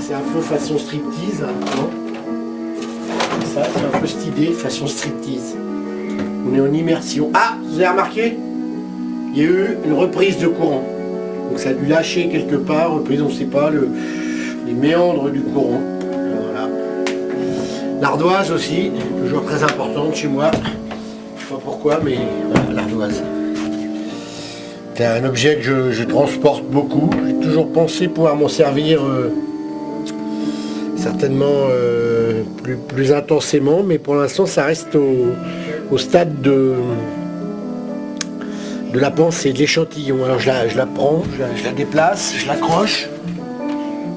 c'est un peu façon striptease, hein, ça, c'est un peu cette idée, façon striptease. On est en immersion. Ah, vous avez remarqué? Il y a eu une reprise de courant. Donc ça a dû lâcher quelque part, reprise, on ne sait pas, les méandres du courant. Voilà. L'ardoise aussi, toujours très importante chez moi. Je sais pas pourquoi, mais voilà, l'ardoise. C'est un objet que je transporte beaucoup. J'ai toujours pensé pouvoir m'en servir certainement plus intensément, mais pour l'instant ça reste au stade de la pensée, de l'échantillon. Alors je la prends, je la déplace, je l'accroche,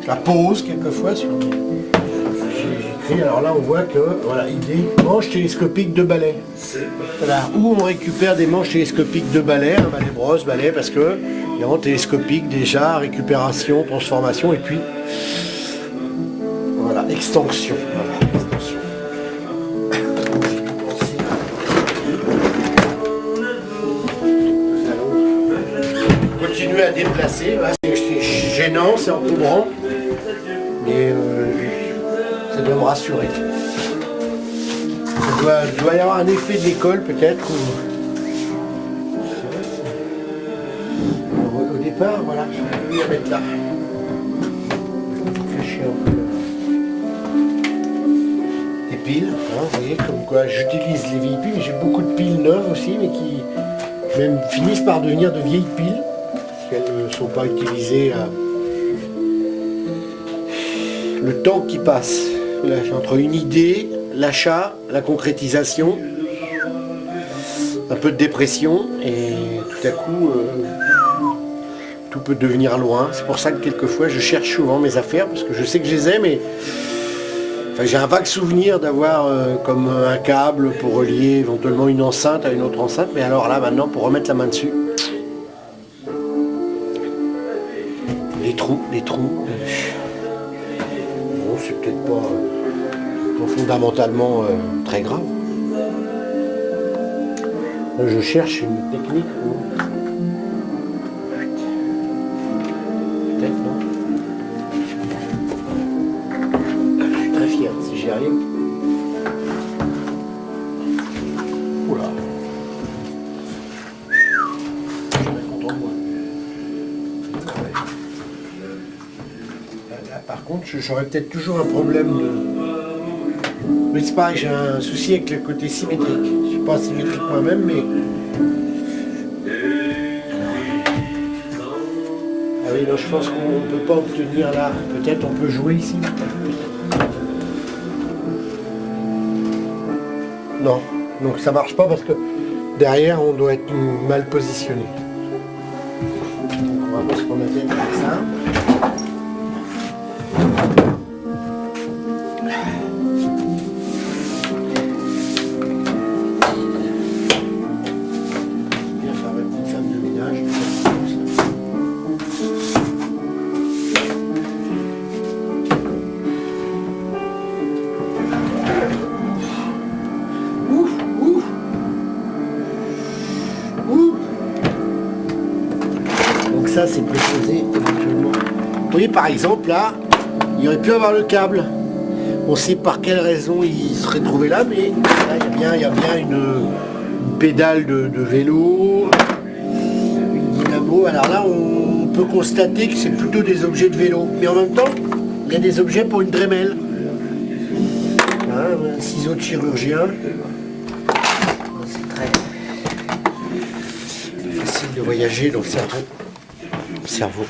je la pose quelquefois sur j'ai écrit. Alors là on voit que voilà, idée, manche télescopique de balai. Voilà, où on récupère des manches télescopiques de balai, hein, balai brosse, balai, parce que il y a en télescopique déjà, récupération, transformation, et puis voilà, extension. Voilà, extension. Continuer à déplacer, voilà, c'est gênant, c'est encombrant, mais ça doit me rassurer. Il doit y avoir un effet de l'école peut-être. Au départ, voilà, je vais la mettre là. Cacher un peu les piles, hein, vous voyez, comme quoi j'utilise les vieilles piles, mais j'ai beaucoup de piles neuves aussi, mais qui même finissent par devenir de vieilles piles, parce qu'elles ne sont pas utilisées le temps qui passe entre une idée, l'achat, la concrétisation, un peu de dépression, et tout à coup tout peut devenir loin. C'est pour ça que quelquefois je cherche souvent mes affaires, parce que je sais que je les ai, mais enfin, j'ai un vague souvenir d'avoir comme un câble pour relier éventuellement une enceinte à une autre enceinte, mais alors là maintenant pour remettre la main dessus, les trous, bon, c'est peut-être pas fondamentalement très grave. Là, je cherche une technique où... Peut-être non. Je suis très fier si j'y arrive. Oula. Je suis très content de moi. Là, par contre, j'aurais peut-être toujours un problème de... Mais c'est pareil, j'ai un souci avec le côté symétrique. Je ne suis pas symétrique moi-même, mais... Ah oui, non, je pense qu'on ne peut pas obtenir là. Peut-être on peut jouer ici. Non, donc ça marche pas parce que derrière on doit être mal positionné. Donc on va voir ce qu'on a fait avec ça. Ça c'est précisé éventuellement. Vous voyez par exemple là, il aurait pu avoir le câble. On sait par quelle raison il serait trouvé là, mais là, il y a bien une pédale de vélo, une dynamo. Alors là on peut constater que c'est plutôt des objets de vélo. Mais en même temps, il y a des objets pour une Dremel. Hein, un ciseau de chirurgien. C'est très facile de voyager dans le cerveau.